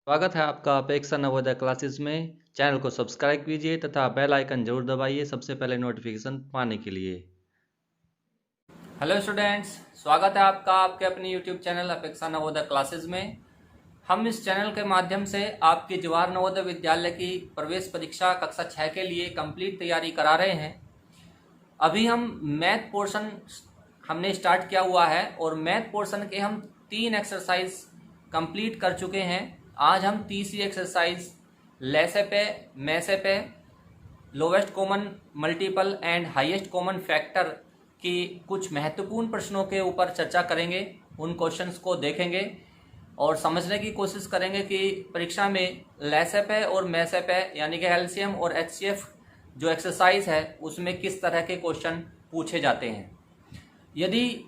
स्वागत है आपका अपेक्षा नवोदय क्लासेस में। चैनल को सब्सक्राइब कीजिए तथा बेल आइकन जरूर दबाइए सबसे पहले नोटिफिकेशन पाने के लिए। हेलो स्टूडेंट्स, स्वागत है आपका आपके अपने यूट्यूब चैनल अपेक्षा नवोदय क्लासेस में। हम इस चैनल के माध्यम से आपकी जवाहर नवोदय विद्यालय की प्रवेश परीक्षा कक्षा 6 के लिए कंप्लीट तैयारी करा रहे हैं। अभी हम मैथ पोर्शन हमने स्टार्ट किया हुआ है और मैथ पोर्शन के हम 3 एक्सरसाइज कंप्लीट कर चुके हैं। आज हम तीसरी एक्सरसाइज लेसे पे मैसे पे lowest common multiple and highest common factor की कुछ महत्वपूर्ण प्रश्नों के ऊपर चर्चा करेंगे। उन क्वेश्चंस को देखेंगे और समझने की कोशिश करेंगे कि परीक्षा में लेसे पे और मैसे पे यानी कि एलसीएम और एचसीएफ जो एक्सरसाइज है उसमें किस तरह के क्वेश्चन पूछे जाते हैं। यदि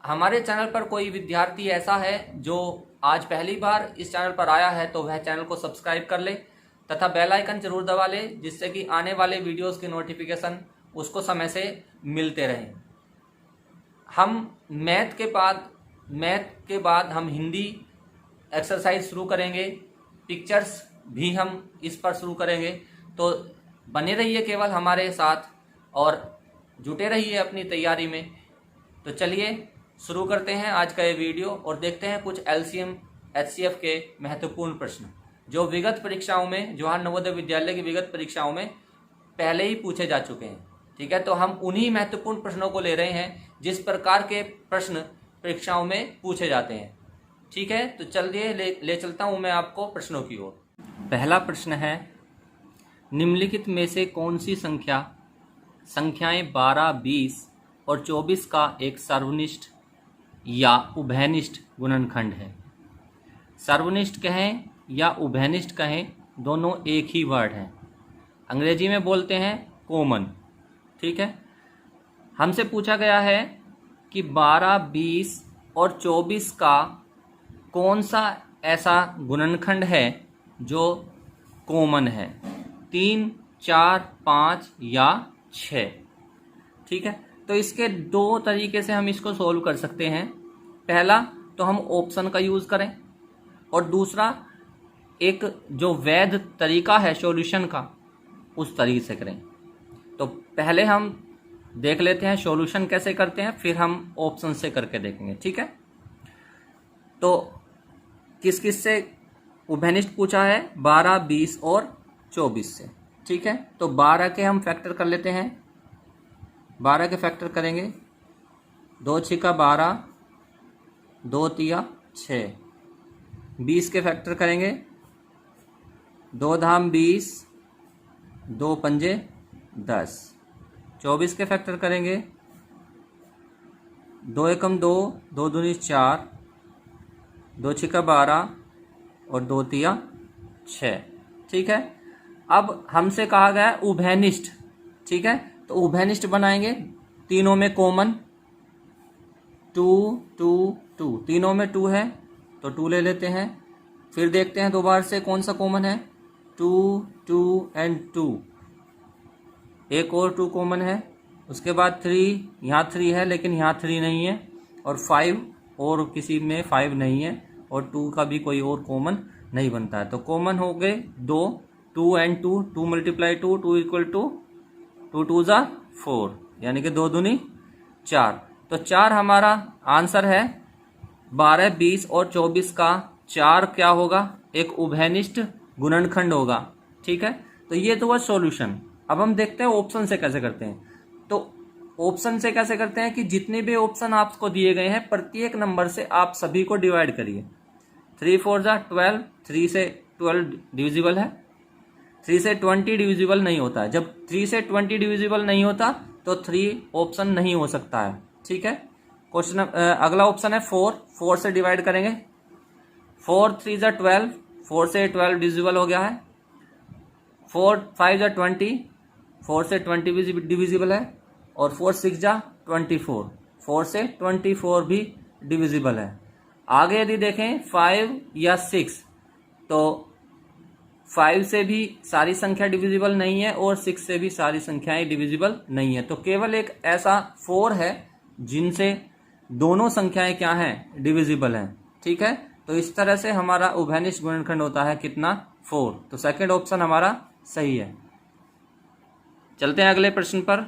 हमारे चैनल पर कोई विद्यार्थी ऐसा है जो आज पहली बार इस चैनल पर आया है तो वह चैनल को सब्सक्राइब कर ले तथा बेल आइकन जरूर दबा ले, जिससे कि आने वाले वीडियोस की नोटिफिकेशन उसको समय से मिलते रहें। हम मैथ के बाद हम हिंदी एक्सरसाइज शुरू करेंगे, पिक्चर्स भी हम इस पर शुरू करेंगे। तो बने रहिए केवल हमारे साथ और जुटे रहिए अपनी तैयारी में। तो चलिए शुरू करते हैं आज का ये वीडियो और देखते हैं कुछ एलसीएम एचसीएफ के महत्वपूर्ण प्रश्न जो विगत परीक्षाओं में, जवाहर नवोदय विद्यालय की विगत परीक्षाओं में पहले ही पूछे जा चुके हैं। ठीक है, तो हम उन्हीं महत्वपूर्ण प्रश्नों को ले रहे हैं जिस प्रकार के प्रश्न परीक्षाओं में पूछे जाते हैं। ठीक है, तो चलिए ले चलता हूं मैं आपको प्रश्नों की ओर। पहला प्रश्न है, निम्नलिखित में से कौन सी संख्याएं 12, 20 और 24 का एक सर्वनिष्ठ या उभयनिष्ठ गुणनखंड है। सर्वनिष्ठ कहें या उभयनिष्ठ कहें, दोनों एक ही वर्ड है। अंग्रेजी में बोलते हैं कॉमन। ठीक है, हमसे पूछा गया है कि 12, 20 और 24 का कौन सा ऐसा गुणनखंड है जो कॉमन है, 3, 4, 5 या 6। ठीक है, तो इसके दो तरीके से हम इसको सोल्व कर सकते हैं। पहला तो हम ऑप्शन का यूज करें और दूसरा एक जो वैध तरीका है सॉल्यूशन का उस तरीके से करें। तो पहले हम देख लेते हैं सॉल्यूशन कैसे करते हैं, फिर हम ऑप्शन से करके देखेंगे। ठीक है, तो किस किस से उभयनिष्ठ पूछा है, 12, 20 और 24 से। ठीक है, तो 12 के हम फैक्टर कर लेते हैं। 12 के फैक्टर करेंगे, 2 छिका 12, 2 तिया 6। 20 के फैक्टर करेंगे, 2 धाम 20, 2 पंजे 10। 24 के फैक्टर करेंगे, 2 एकम 2, 2 दूनी 4, 2 छिका 12 और 2 तिया 6। ठीक है, अब हमसे कहा गया उभयनिष्ठ। ठीक है, तो उभयनिष्ठ बनाएंगे, तीनों में कॉमन 2, 2, 2, तीनों में 2 है तो 2 ले लेते हैं। फिर देखते हैं दोबारा से कौन सा कॉमन है, 2, 2 एंड 2, एक और 2 कॉमन है। उसके बाद 3, यहाँ 3 है लेकिन यहाँ 3 नहीं है, और 5 और किसी में 5 नहीं है, और 2 का भी कोई और कॉमन नहीं बनता है। तो कॉमन हो गए 2, 2 एंड 2, 2 मल्टीप्लाई 2, 2 इक्वल टू 2 2 जा 4, यानी कि 2 दूनी 4। तो 4 हमारा आंसर है। 12, 20 और 24 का 4 क्या होगा, एक उभयनिष्ठ गुणनखंड होगा। ठीक है, तो ये तो हुआ सॉल्यूशन। अब हम देखते हैं ऑप्शन से कैसे करते हैं। तो ऑप्शन से कैसे करते हैं कि जितने भी ऑप्शन आपको दिए गए हैं प्रत्येक नंबर से आप सभी को डिवाइड करिए। 3 4 जा 12, 3 से 12 डिविजिबल है, 3 से 20 डिविजिबल नहीं होता है। जब 3 से 20 डिविजिबल नहीं होता तो 3 ऑप्शन नहीं हो सकता है। ठीक है, क्वेश्चन अगला ऑप्शन है 4, 4 से डिवाइड करेंगे, 4 3 जा 12, 4 से 12 डिविजिबल हो गया है। 4 5 जा 20, 4 से 20 डिविजिबल है, और 4 6 जा 24, 4 से 24 भी डिविजिबल है। आगे यदि देखें 5 या 6, तो 5 से भी सारी संख्या डिविजिबल नहीं है और 6 से भी सारी संख्याएं डिविजिबल नहीं है। तो केवल एक ऐसा 4 है जिनसे दोनों संख्याएं क्या हैं, डिविजिबल हैं। ठीक है, तो इस तरह से हमारा उभयनिष्ठ गुणनखंड होता है कितना, 4। तो सेकंड ऑप्शन हमारा सही है। चलते हैं अगले प्रश्न पर।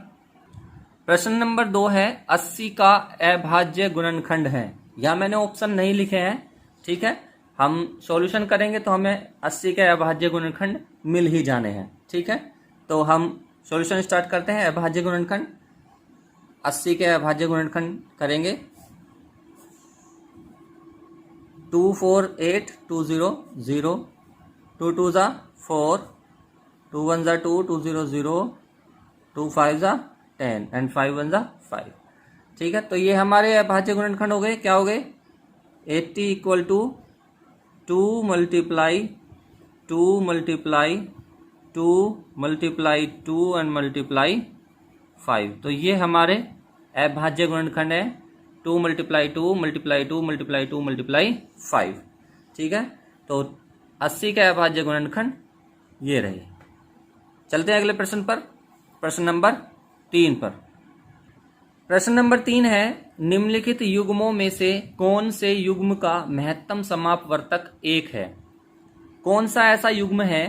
प्रश्न नंबर 2 है 80 का अभाज्य गुणनखंड है। यह मैंने ऑप्शन नहीं लिखे हैं, ठीक है। हम सॉल्यूशन करेंगे तो हमें 80 के अभाज्य गुणनखंड मिल ही जाने हैं, ठीक है। तो हम सॉल्यूशन स्टार्ट करते हैं। अभाज्य गुणनखंड 80 के अभाज्य गुणनखंड करेंगे। 2 4 8 2 0 0, 2 2 जा 4, 2 1 जा 2, 2 0 0, 2 5 जा 10 एंड 5 1 जा 5, ठीक है। तो ये हमारे अभाज्य गुणनखंड हो गए। क्या हो गए, 80 equal to 2 multiply 2 multiply 2 multiply 2 and multiply 5। तो ये हमारे अभाज्य गुणनखंड है 2 मल्टीप्लाई 2 मल्टीप्लाई 2 मल्टीप्लाई 2 मल्टीप्लाई 5, ठीक है। तो 80 के अभाज्य गुणनखंड ये रहे। चलते हैं अगले प्रश्न पर, प्रश्न नंबर 3 पर। प्रश्न नंबर 3 है निम्नलिखित युग्मों में से कौन से युग्म का महत्तम समापवर्तक 1 है। कौन सा ऐसा युग्म है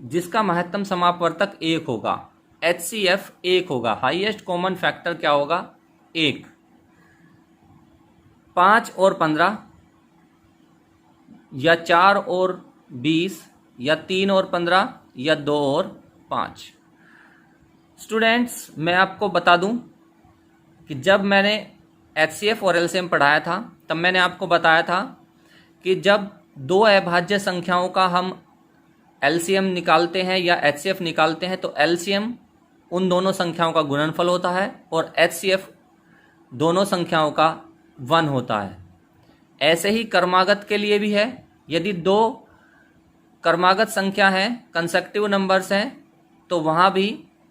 जिसका महत्तम समापवर्तक 1 होगा। HCF 1 होगा। हाईएस्ट कॉमन फैक्टर क्या होगा, 1। 5 और 15 या 4 और 20 या 3 और 15 या 2 और 5। स्टूडेंट्स, मैं आपको बता दूं कि जब मैंने HCF और LCM पढ़ाया था तब मैंने आपको बताया था कि जब दो अभाज्य संख्याओं का हम LCM निकालते हैं या HCF निकालते हैं तो LCM उन दोनों संख्याओं का गुणनफल होता है और HCF दोनों संख्याओं का 1 होता है। ऐसे ही क्रमागत के लिए भी है। यदि दो क्रमागत संख्या हैं, कंसेक्टिव नंबर्स हैं, तो वहाँ भी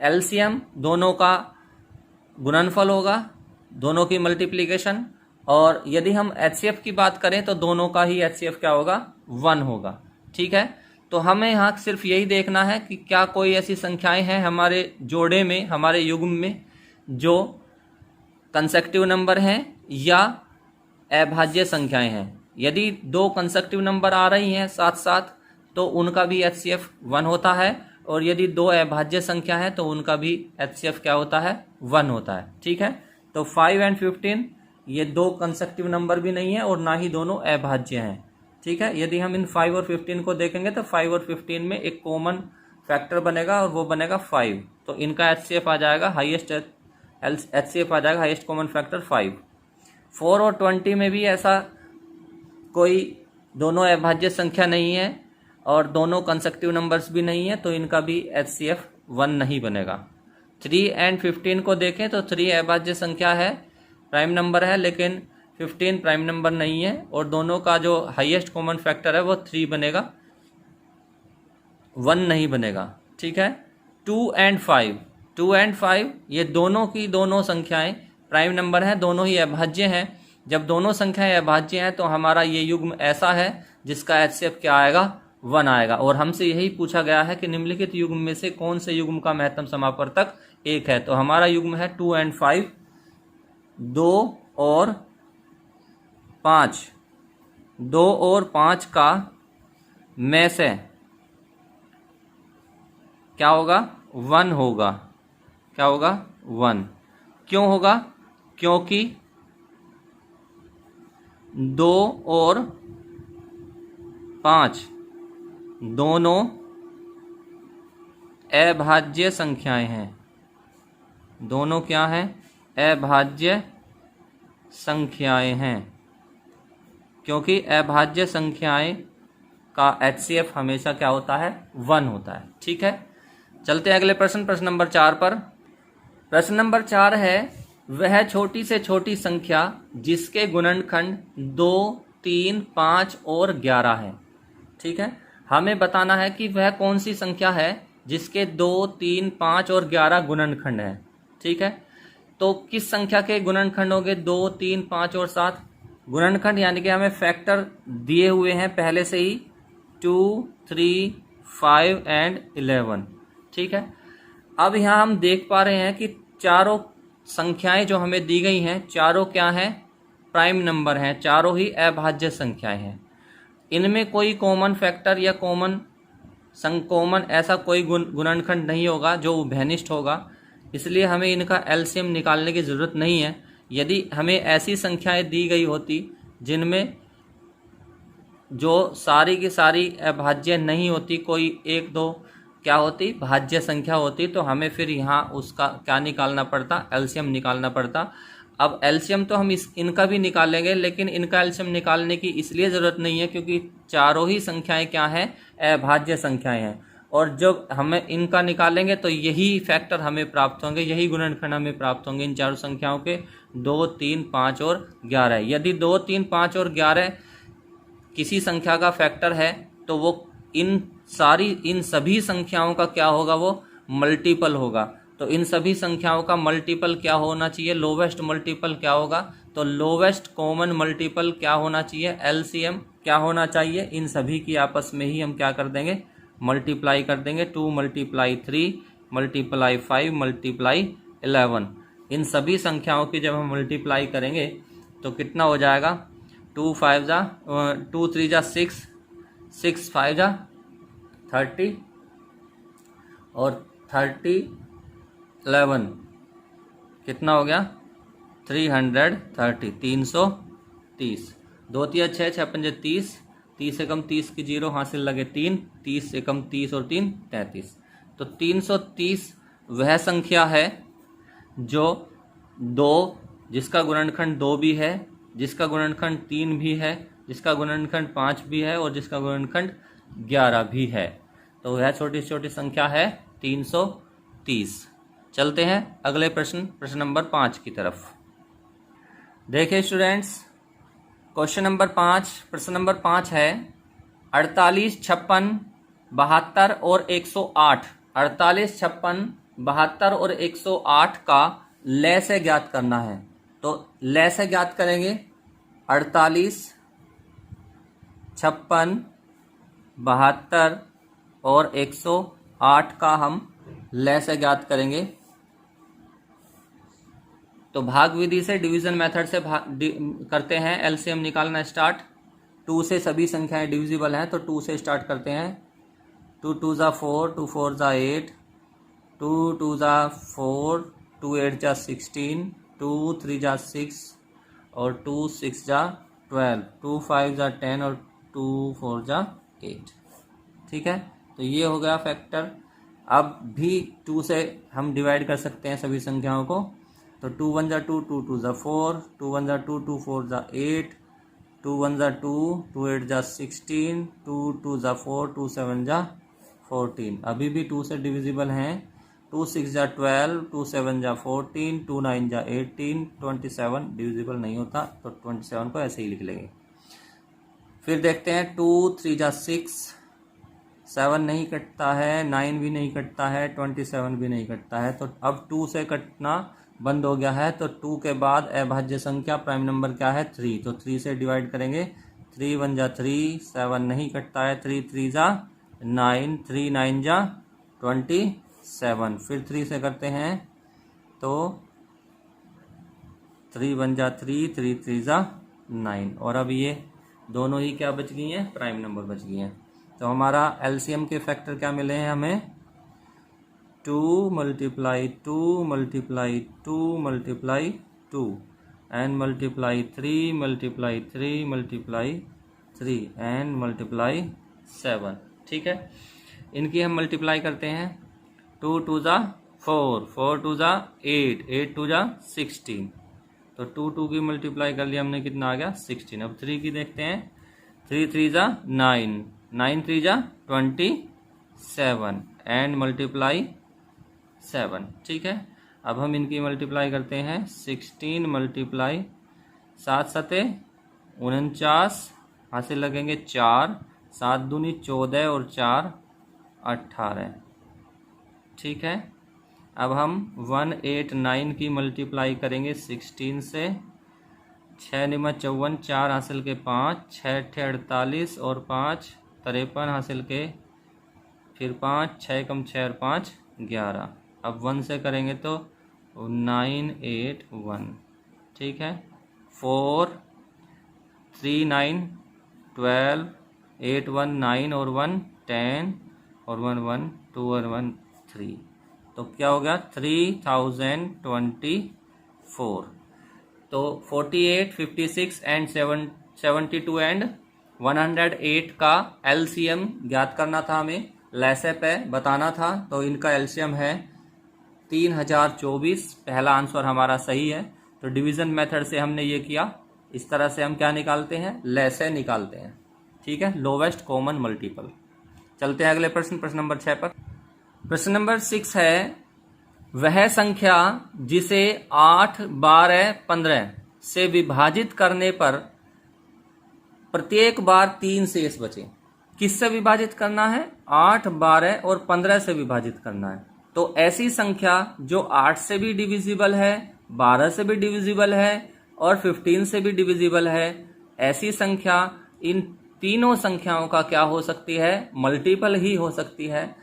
LCM दोनों का गुणनफल होगा, दोनों की मल्टीप्लिकेशन। और यदि हम HCF की बात करें तो दोनों का ही HCF क्या होगा, 1 होगा, ठीक है। तो हमें यहाँ सिर्फ यही देखना है कि क्या कोई ऐसी संख्याएं हैं हमारे जोड़े में, हमारे युग्म में, जो कंसेक्टिव नंबर हैं या अभाज्य संख्याएं हैं। यदि दो कंसेक्टिव नंबर आ रही हैं साथ साथ तो उनका भी HCF 1 होता है, और यदि दो अभाज्य संख्या है तो उनका भी HCF क्या होता है, 1 होता है, ठीक है। तो 5 एंड 15 ये दो कंसेक्टिव नंबर भी नहीं है और ना ही दोनों अभाज्य हैं, ठीक है। यदि हम इन 5 और 15 को देखेंगे तो 5 और 15 में एक कॉमन फैक्टर बनेगा और वो बनेगा 5। तो इनका HCF आ जाएगा हाईएस्ट, HCF आ जाएगा हाईएस्ट कॉमन फैक्टर 5। 4 और 20 में भी ऐसा कोई दोनों अभाज्य संख्या नहीं है और दोनों कंसेक्टिव नंबर्स भी नहीं है, तो इनका भी HCF 1 नहीं बनेगा। 3 एंड 15 को देखें तो 3 अभाज्य संख्या है, प्राइम नंबर है, लेकिन 15 प्राइम नंबर नहीं है और दोनों का जो हाईएस्ट कॉमन फैक्टर है वो 3 बनेगा, 1 नहीं बनेगा, ठीक है। 2 एंड 5 ये दोनों की दोनों संख्याएं प्राइम नंबर हैं, दोनों ही अभाज्य हैं। जब दोनों संख्याएं अभाज्य हैं तो हमारा ये युग्म ऐसा है जिसका HCF क्या आएगा, 1 आएगा। और हमसे यही पूछा गया है कि निम्नलिखित युग्म में से कौन से युग्म का महत्तम समापवर्तक 1 है। तो हमारा युग्म है 2 एंड 5, 2 और 5। 2 और 5 का में से क्या होगा, 1 होगा। क्या होगा, 1। क्यों होगा, क्योंकि 2 और 5 दोनों अभाज्य संख्याएं हैं। दोनों क्या हैं, अभाज्य संख्याएं हैं, क्योंकि अभाज्य संख्याएं का HCF हमेशा क्या होता है, 1 होता है, ठीक है। चलते हैं अगले प्रश्न, प्रश्न नंबर 4 पर। प्रश्न नंबर 4 है वह छोटी से छोटी संख्या जिसके गुणनखंड 2, 3, 5 और 11 है, ठीक है। हमें बताना है कि वह कौन सी संख्या है जिसके 2, 3, 5 और 11 गुणनखंड है, ठीक है। तो किस संख्या के गुणनखंड होंगे, 2, 3, 5 और 7 गुणनखंड, यानी कि हमें फैक्टर दिए हुए हैं पहले से ही 2, 3, 5 एंड 11, ठीक है। अब यहाँ हम देख पा रहे हैं कि चारों संख्याएं जो हमें दी गई हैं, चारों क्या हैं, प्राइम नंबर हैं, चारों ही अभाज्य संख्याएं हैं। इनमें कोई कॉमन फैक्टर या कॉमन ऐसा कोई गुणनखंड नहीं होगा जो उभयनिष्ठ होगा, इसलिए हमें इनका एलसीएम निकालने की ज़रूरत नहीं है। यदि हमें ऐसी संख्याएं दी गई होती जिनमें जो सारी की सारी अभाज्य नहीं होती, कोई एक दो क्या होती, भाज्य संख्या होती, तो हमें फिर यहाँ उसका क्या निकालना पड़ता, एलसीएम निकालना पड़ता। अब एलसीएम तो हम इनका भी निकालेंगे, लेकिन इनका एलसीएम निकालने की इसलिए ज़रूरत नहीं है क्योंकि चारों ही संख्याएं क्या हैं, अभाज्य संख्याएं हैं। और जब हमें इनका निकालेंगे तो यही फैक्टर हमें प्राप्त होंगे, यही गुणनखंड हमें प्राप्त होंगे इन चारों संख्याओं के, 2, 3, 5 और 11। यदि 2, 3, 5 और 11 किसी संख्या का फैक्टर है तो वो इन सभी संख्याओं का क्या होगा, वो मल्टीपल होगा। तो इन सभी संख्याओं का मल्टीपल क्या होना चाहिए, लोवेस्ट मल्टीपल क्या होगा, तो लोवेस्ट कॉमन मल्टीपल क्या होना चाहिए, एलसीएम क्या होना चाहिए। इन सभी की आपस में ही हम क्या कर देंगे, मल्टीप्लाई कर देंगे। 2 × 3 × 5 × 11। इन सभी संख्याओं की जब हम मल्टीप्लाई करेंगे तो कितना हो जाएगा, 2 3 जा 6, 6 5 जा 30 और 30 11 कितना हो गया, 330, 330। 2 3 6, 6 5 30, 30 से कम 30 की जीरो हासिल लगे 3, 30 से कम 30 और 3 33। तो 330 वह संख्या है जो जिसका गुणनखंड 2 भी है, जिसका गुणनखंड 3 भी है, जिसका गुणनखंड 5 भी है और जिसका गुणनखंड 11 भी है। तो वह छोटी छोटी संख्या है 330। चलते हैं अगले प्रश्न नंबर 5 की तरफ। देखिए स्टूडेंट्स, प्रश्न नंबर 5 है 48, 56, 72 और 108। 48, 56, 72 और 108 का लय से ज्ञात करना है। तो लय से ज्ञात करेंगे, 48, 56, 72 और 108 का हम लय से ज्ञात करेंगे। तो भाग विधि से, डिवीजन मेथड से करते हैं, एलसीएम निकालना स्टार्ट। 2 से सभी संख्याएं डिविजिबल हैं तो 2 से स्टार्ट करते हैं। 2 2 जा 4, 2 4 जा 8, 2 2 जा 4, 2 8 जा 16, 2 3 जा 6 और 2 6 जा 12, 2 5 जा 10 और 2 4 जा 8। ठीक है, तो ये हो गया फैक्टर। अब भी 2 से हम डिवाइड कर सकते हैं सभी संख्याओं को। तो 2 1 जा 2, 2 2 जा 4, 2 1 जा 2, 2 4 जा 8, 2 1 जा 2, 2 8 जा 16, 2 2 जा 4, 2 7 जा 14। अभी भी 2 से डिविजिबल हैं। 2 6 जा 12, 2 7 जा 14, 2 9 जा 18, 27 डिविजिबल नहीं होता तो 27 को ऐसे ही लिख लेंगे। फिर देखते हैं 2 3 जा 6, 7 नहीं कटता है, 9 भी नहीं कटता है, 27 भी नहीं कटता है। तो अब 2 से कटना बंद हो गया है। तो 2 के बाद अभाज्य संख्या प्राइम नंबर क्या है, 3। तो 3 से डिवाइड करेंगे। 3 1 जा 3, 7 नहीं कटता है, 3 3 जा 9, 3 9 जा 27। फिर 3 से करते हैं तो 3 1 जा 3, 3 3 जा 9। और अब ये दोनों ही क्या बच गई हैं, प्राइम नंबर बच गई हैं। तो हमारा एलसीएम के फैक्टर क्या मिले हैं हमें, 2 × 2 × 2 × 2 and multiply 3 × 3 × 3 and multiply 7। ठीक है, इनकी हम मल्टीप्लाई करते हैं। 2 2 जा 4, 4 2 जा 8, 8 2 जा 16। तो 2 2 की मल्टीप्लाई कर लिया हमने, कितना आ गया 16। अब 3 की देखते हैं। 3 3 जा 9, 9 3 जा 27 एंड मल्टीप्लाई 7। ठीक है, अब हम इनकी मल्टीप्लाई करते हैं। 16 मल्टीप्लाई 7 7 49 हासिल लगेंगे 4, 7 दूनी 14 और 4 18। ठीक है, अब हम 189 की मल्टीप्लाई करेंगे 16 से। 6 9 54, 4 हासिल के 5, 6 8 48 और 5 53 हासिल के, फिर 5 6 कम 6 और 5 11। अब 1 से करेंगे तो 9 8 1। ठीक है, 4 3 9 12 8 1 9 और 1 10 और 1 1 2 और 1 3, तो क्या हो गया 3024। तो 48, 56 एंड 72 एंड 108 का एलसीएम ज्ञात करना था हमें, लैसेप है बताना था। तो इनका एलसीएम है 3024। पहला आंसर हमारा सही है। तो डिवीजन मेथड से हमने ये किया। इस तरह से हम क्या निकालते हैं, लैसे निकालते हैं। ठीक है, लोवेस्ट कॉमन मल्टीपल। चलते हैं अगले प्रश्न, प्रश्न नंबर 6 पर। प्रश्न नंबर 6 है, वह संख्या जिसे 8, 12, 15 से विभाजित करने पर प्रत्येक बार 3 शेष बचे। किससे विभाजित करना है, 8, 12 और 15 से विभाजित करना है। तो ऐसी संख्या जो 8 से भी डिविजिबल है, 12 से भी डिविजिबल है और 15 से भी डिविजिबल है, ऐसी संख्या इन तीनों संख्याओं का क्या हो सकती है, मल्टीपल ही हो सकती है।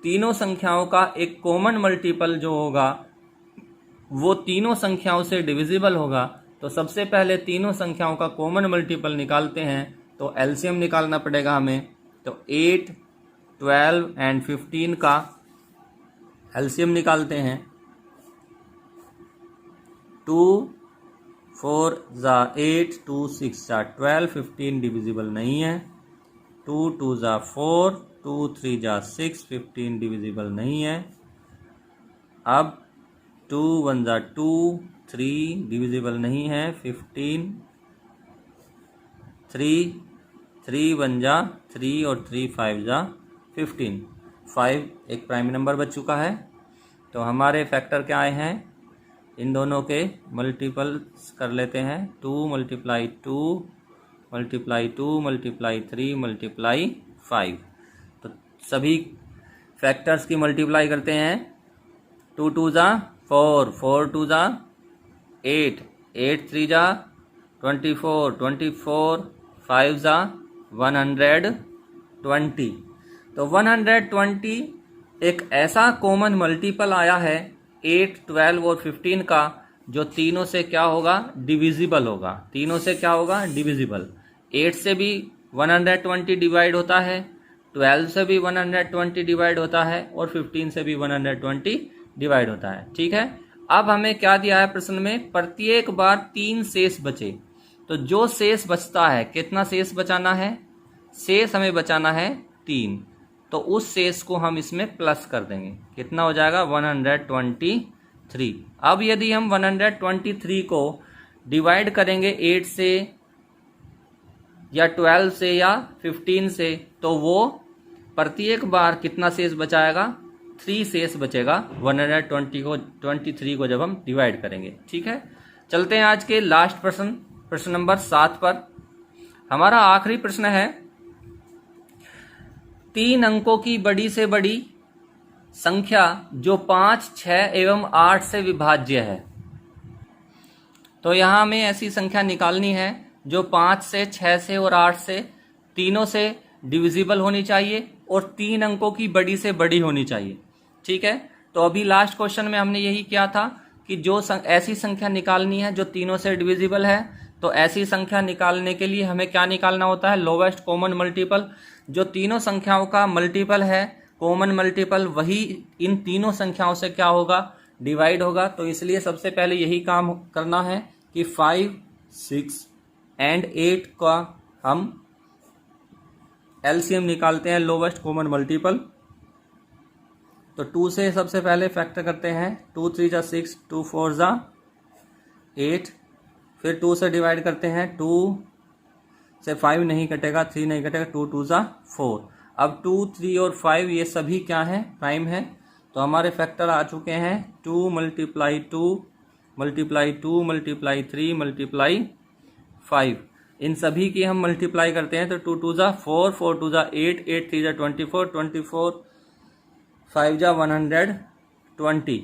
तीनों संख्याओं का एक कॉमन मल्टीपल जो होगा वो तीनों संख्याओं से डिविजिबल होगा। तो सबसे पहले तीनों संख्याओं का कॉमन मल्टीपल निकालते हैं। तो एलसीएम निकालना पड़ेगा हमें। तो 8, 12 एंड 15 का एलसीएम निकालते हैं। 2 4 जा 8, 2 6 जा 12, 15 डिविजिबल नहीं है। 2 2 जा 4, 2 3 जा 6, 15 डिविजिबल नहीं है। अब 2 1 जा 2, 3 डिविजिबल नहीं है। 15 3 1 जा 3 और 3 5 जा 15। 5 एक प्राइम नंबर बच चुका है। तो हमारे फैक्टर क्या आए हैं, इन दोनों के मल्टीपल्स कर लेते हैं। 2 × 2 × 2 × 3 × 5। तो सभी फैक्टर्स की मल्टीप्लाई करते हैं। 2 2 जा 4, 4 2 जा 8, 8 3 जा 24, 24 5 जा 120। तो 120 एक ऐसा कॉमन मल्टीपल आया है 8, 12 और 15 का, जो तीनों से क्या होगा, डिविजिबल होगा। तीनों से क्या होगा, डिविजिबल। 8 से भी 120 डिवाइड होता है, 12 से भी 120 डिवाइड होता है और 15 से भी 120 डिवाइड होता है। ठीक है, अब हमें क्या दिया है प्रश्न में, प्रत्येक बार 3 शेष बचे। तो जो शेष बचता है, कितना शेष बचाना है, शेष हमें बचाना है 3। तो उस शेष को हम इसमें प्लस कर देंगे। कितना हो जाएगा, 123। अब यदि हम 123 को डिवाइड करेंगे 8 से या 12 से या 15 से, तो वो प्रत्येक बार कितना शेष बचाएगा, 3 शेष बचेगा 123 को जब हम डिवाइड करेंगे। ठीक है, चलते हैं आज के लास्ट प्रश्न, प्रश्न नंबर 7 पर। हमारा आखिरी प्रश्न है, 3 अंकों की बड़ी से बड़ी संख्या जो 5, 6 एवं 8 से विभाज्य है। तो यहां हमें ऐसी संख्या निकालनी है जो 5 से, 6 से और 8 से तीनों से डिविजिबल होनी चाहिए और 3 अंकों की बड़ी से बड़ी होनी चाहिए। ठीक है, तो अभी लास्ट क्वेश्चन में हमने यही किया था कि जो ऐसी संख्या निकालनी है जो तीनों से डिविजिबल है। तो ऐसी संख्या निकालने के लिए हमें क्या निकालना होता है, लोवेस्ट कॉमन मल्टीपल। जो तीनों संख्याओं का मल्टीपल है, कॉमन मल्टीपल, वही इन तीनों संख्याओं से क्या होगा, डिवाइड होगा। तो इसलिए सबसे पहले यही काम करना है कि 5, 6 एंड 8 का हम एलसीएम निकालते हैं, लोवेस्ट कॉमन मल्टीपल। तो 2 से सबसे पहले फैक्टर करते हैं। 2 3 जा 6, 2 4 जा 8। फिर 2 से डिवाइड करते हैं। 2 से 5 नहीं कटेगा, 3 नहीं कटेगा, 2 2 जा 4। अब 2, 3 और 5 ये सभी क्या हैं, प्राइम है। तो हमारे फैक्टर आ चुके हैं 2 × 2 × 2 × 3 × 5। इन सभी की हम मल्टीप्लाई करते हैं। तो 2 2 जा 4, 4 2 जा 8, 8 3 जा 24, 24 5 जा 120।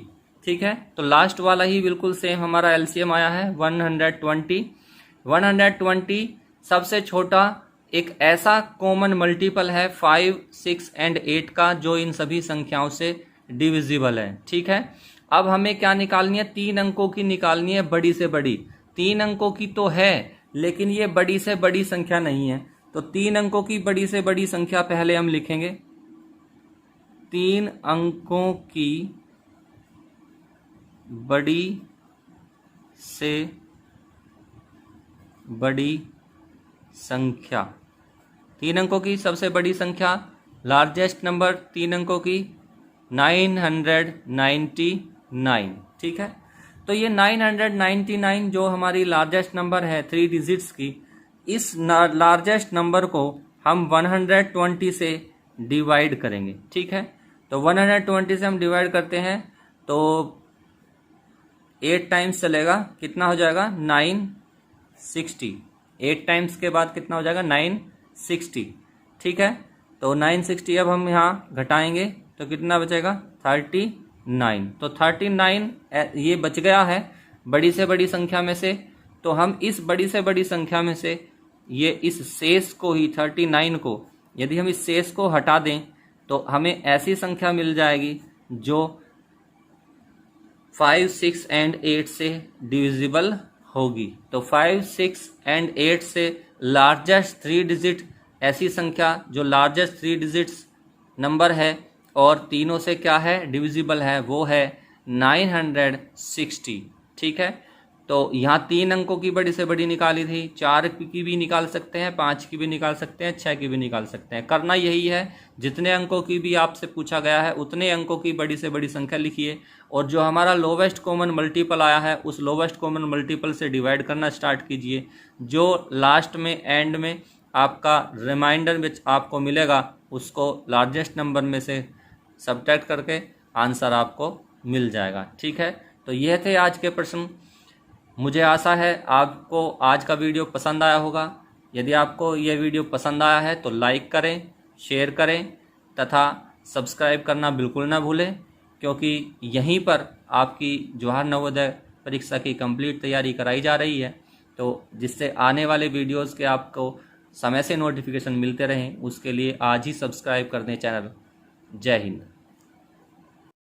ठीक है, तो लास्ट वाला ही बिल्कुल सेम हमारा एलसीएम आया है 120। 120 सबसे छोटा एक ऐसा कॉमन मल्टीपल है 5, 6 एंड 8 का, जो इन सभी संख्याओं से डिविजिबल है। ठीक है, अब हमें क्या निकालनी है, 3 अंकों की निकालनी है, बड़ी से बड़ी। 3 अंकों की तो है, लेकिन ये बड़ी से बड़ी संख्या नहीं है। तो 3 अंकों की बड़ी से बड़ी संख्या पहले हम लिखेंगे। 3 अंकों की बड़ी से बड़ी संख्या, 3 अंकों की सबसे बड़ी संख्या, लार्जेस्ट नंबर 3 अंकों की 999, ठीक है। तो ये 999 जो हमारी लार्जेस्ट नंबर है 3 डिजिट्स की, इस लार्जेस्ट नंबर को हम 120 से डिवाइड करेंगे, ठीक है। तो 120 से हम डिवाइड करते हैं तो 8 टाइम्स चलेगा, कितना हो जाएगा 960। 8 टाइम्स के बाद कितना हो जाएगा 960, ठीक है। तो 960 अब हम यहाँ घटाएंगे तो कितना बचेगा 39। तो 39 ये बच गया है बड़ी से बड़ी संख्या में से। तो हम इस बड़ी से बड़ी संख्या में से ये इस शेष को ही 39 को, यदि हम इस शेष को हटा दें तो हमें ऐसी संख्या मिल जाएगी जो 5, 6 एंड 8 से डिविजिबल होगी। तो 5, 6 एंड 8 से लार्जेस्ट 3 डिजिट ऐसी संख्या जो लार्जेस्ट 3 डिजिट्स नंबर है और तीनों से क्या है डिविजिबल है, वो है 960, ठीक है। तो यहाँ 3 अंकों की बड़ी से बड़ी निकाली थी, 4 की भी निकाल सकते हैं, 5 की भी निकाल सकते हैं, 6 की भी निकाल सकते हैं। करना यही है, जितने अंकों की भी आपसे पूछा गया है उतने अंकों की बड़ी से बड़ी संख्या लिखिए और जो हमारा लोवेस्ट कॉमन मल्टीपल आया है उस लोवेस्ट कॉमन मल्टीपल से डिवाइड करना स्टार्ट कीजिए। जो लास्ट में एंड में आपका रिमाइंडर में आपको मिलेगा उसको लार्जेस्ट नंबर में से सब्ट्रैक्ट करके आंसर आपको मिल जाएगा, ठीक है। तो यह थे आज के प्रश्न। मुझे आशा है आपको आज का वीडियो पसंद आया होगा। यदि आपको यह वीडियो पसंद आया है तो लाइक करें, शेयर करें तथा सब्सक्राइब करना बिल्कुल ना भूलें, क्योंकि यहीं पर आपकी जवाहर नवोदय परीक्षा की कंप्लीट तैयारी कराई जा रही है। तो जिससे आने वाले वीडियोस के आपको समय से नोटिफिकेशन मिलते रहें, उसके लिए आज ही सब्सक्राइब कर दें चैनल। जय हिंद।